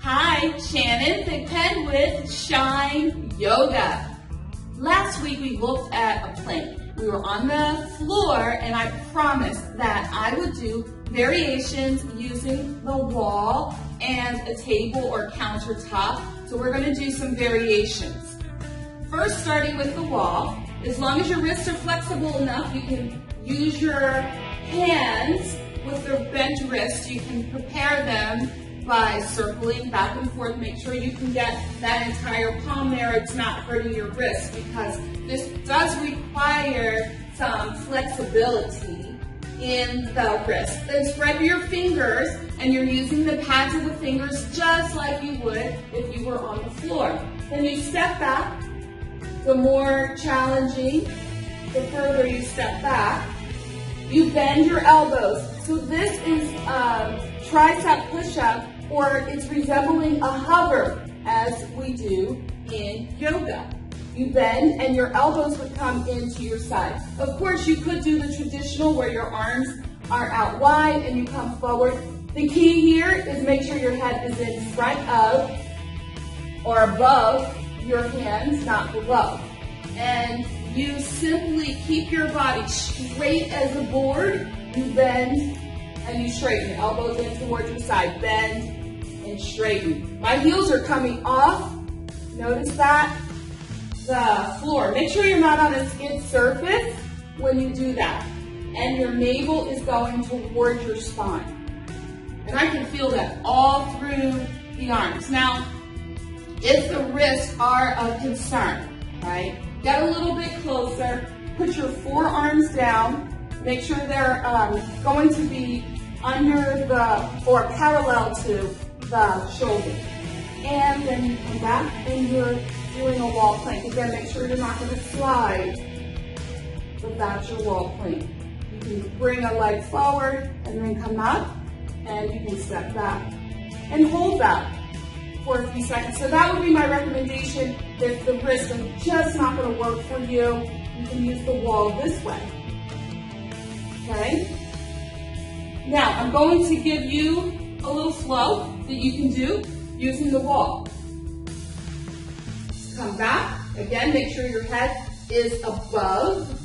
Hi, Shannon Thigpen with Shine Yoga. Last week we looked at a plank. We were on the floor and I promised that I would do variations using the wall and a table or countertop. So we're going to do some variations. First, starting with the wall. As long as your wrists are flexible enough, you can use your hands with their bent wrists. You can prepare them by circling back and forth. Make sure you can get that entire palm there. It's not hurting your wrist because this does require some flexibility in the wrist. Then spread your fingers and you're using the pads of the fingers just like you would if you were on the floor. Then you step back. The more challenging, the further you step back. You bend your elbows. So this is tricep push-up, or it's resembling a hover as we do in yoga. You bend and your elbows would come into your side. Of course, you could do the traditional where your arms are out wide and you come forward. The key here is make sure your head is in front of or above your hands, not below. And you simply keep your body straight as a board. You bend and you straighten. Elbows in towards your side. Bend and straighten. My heels are coming off. Notice that. The floor. Make sure you're not on a skid surface when you do that. And your navel is going towards your spine. And I can feel that all through the arms. Now, if the wrists are a concern, right? Get a little bit closer. Put your forearms down. Make sure they're going to be under or parallel to the shoulder. And then you come back and you're doing a wall plank. Again, make sure you're not going to slide, but that's your wall plank. You can bring a leg forward and then come up, and you can step back and hold that for a few seconds. So that would be my recommendation. If the wrists are just not going to work for you, you can use the wall this way. Okay? Now, I'm going to give you a little flow that you can do using the wall. Come back. Again, make sure your head is above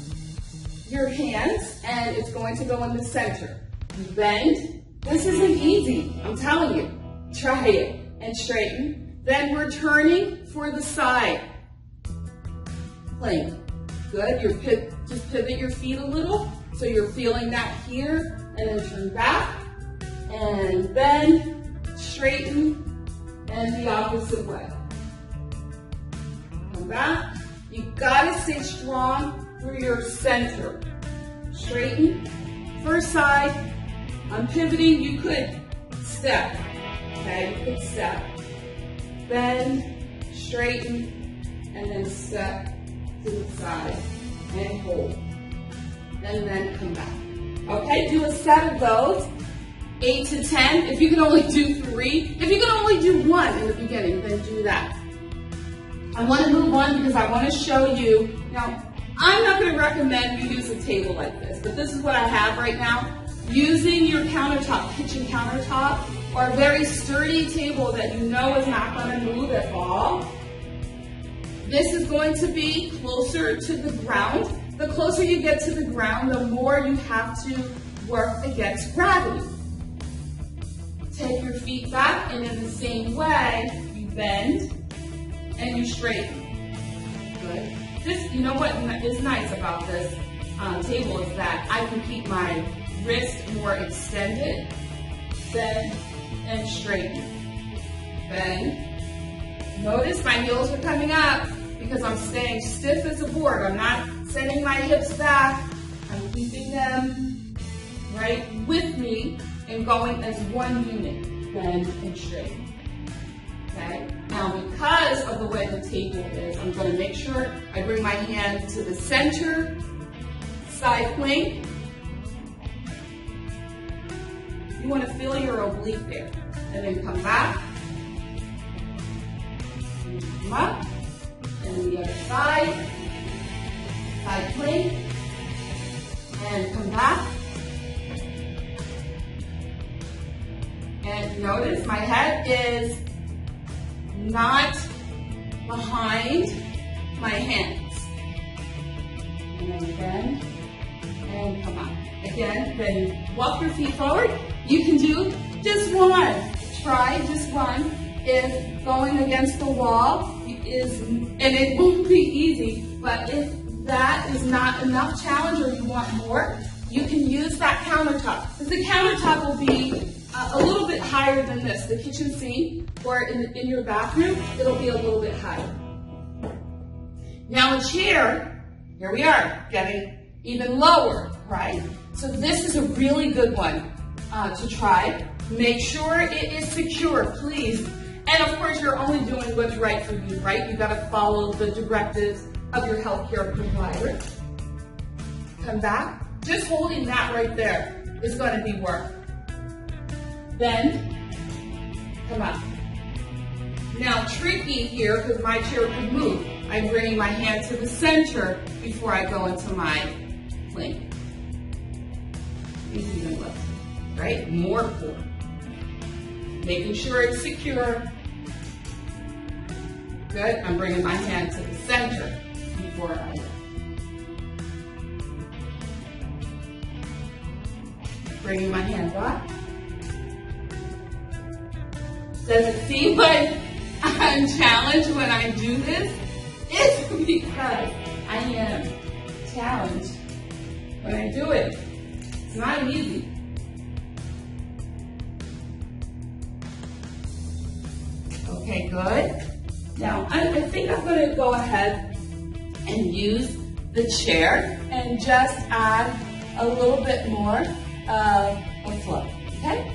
your hands and it's going to go in the center. You bend. This isn't easy, I'm telling you. Try it. And straighten. Then we're turning for the side plank. Good. Just pivot your feet a little so you're feeling that here, and then turn back and bend, straighten, and the opposite way. Come back. You gotta stay strong through your center. Straighten. First side. I'm pivoting. You could step. Okay, you could step, bend, straighten, and then step to the side and hold. And then come back. Okay, do a set of those, 8 to 10. If you can only do 3, if you can only do 1 in the beginning, then do that. I want to move on because I want to show you. Now, I'm not going to recommend you use a table like this, but this is what I have right now. Using your countertop, kitchen countertop, or a very sturdy table that you know is not going to move at all. This is going to be closer to the ground. The closer you get to the ground, the more you have to work against gravity. Take your feet back, and in the same way, you bend and you straighten. Good. This, you know what is nice about this table is that I can keep my wrist more extended. Bend and straighten. Bend. Notice my heels are coming up because I'm staying stiff as a board. I'm not sending my hips back. I'm keeping them right with me and going as one unit. Bend and straighten. Okay? Now, because of the way the table is, I'm going to make sure I bring my hand to the center, side plank. You want to feel your oblique there. And then come back. Come up. And the other side. Side plank. And come back. And notice my head is not behind my hands. And then bend and come up. Again, then walk your feet forward. You can do just one. Try just one. If going against the wall is, and it won't be easy, but if that is not enough challenge or you want more, you can use that countertop. Because the countertop will be a little bit higher than this. The kitchen sink or in your bathroom, it'll be a little bit higher. Now a chair, here we are, getting even lower, right? So this is a really good one to try. Make sure it is secure, please. And of course, you're only doing what's right for you, right? You gotta follow the directives of your healthcare provider. Come back. Just holding that right there is gonna be work. Then, come up. Now, tricky here, because my chair could move. I'm bringing my hand to the center before I go into my plank. Easy and lift, right? More core. Making sure it's secure. Good, I'm bringing my hand to the center before I lift. Bringing my hand back. Does it seem like I'm challenged when I do this? It's because I am challenged when I do it. It's not easy. Okay, good. Now, I think I'm going to go ahead and use the chair and just add a little bit more of a flow, okay?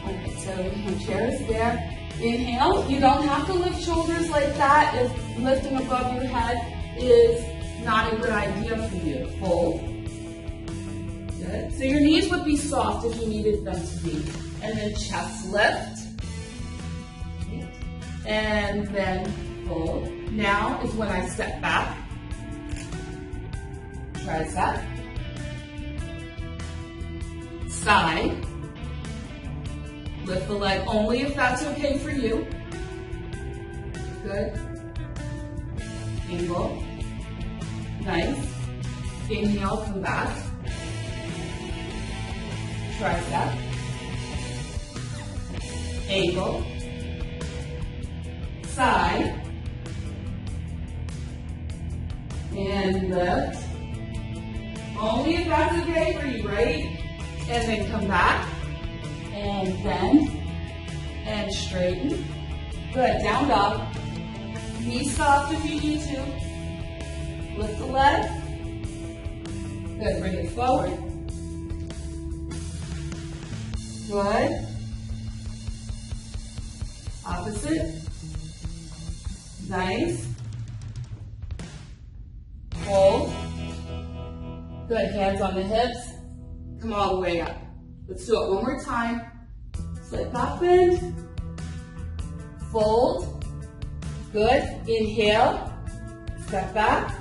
All right, so my chair is there. Inhale. You don't have to lift shoulders like that if lifting above your head is not a good idea for you. Hold. Good. So your knees would be soft if you needed them to be. And then chest lift. And then fold. Now is when I step back. Tricep. Side. Lift the leg only if that's okay for you. Good. Angle. Nice. Inhale, come back. Tricep. Angle. Side. And lift. Only if that's okay for you, right? And then come back. And bend. And straighten. Good, down dog. Knees soft if you need to. Lift the leg. Good, bring it forward. Good. Opposite. Nice. Hold. Good, hands on the hips. Come all the way up. Let's do it one more time. Slip back bend. Fold. Good. Inhale. Step back.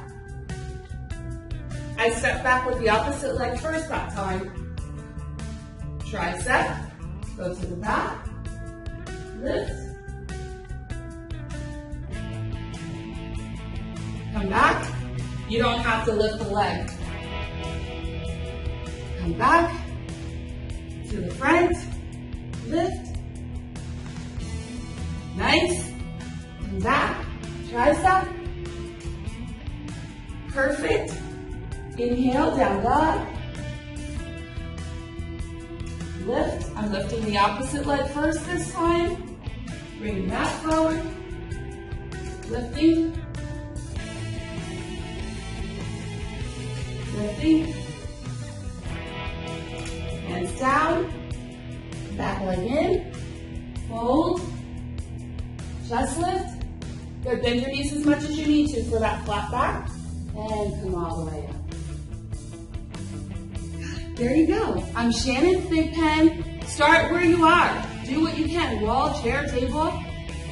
I step back with the opposite leg first that time. Tricep. Go to the back. Lift. Come back. You don't have to lift the leg. Come back. To the front. Lift. Nice. Come back. Tricep. Perfect. Inhale, down dog. Lift. I'm lifting the opposite leg first this time. Bring that forward. Lifting. Lifting. Hands down. Back leg in. Fold. Chest lift. Good. Bend your knees as much as you need to for that flat back. And come all the way up. There you go. I'm Shannon Thigpen. Start where you are. Do what you can. Wall, chair, table.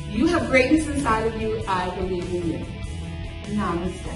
You have greatness inside of you. I believe in you. Namaste.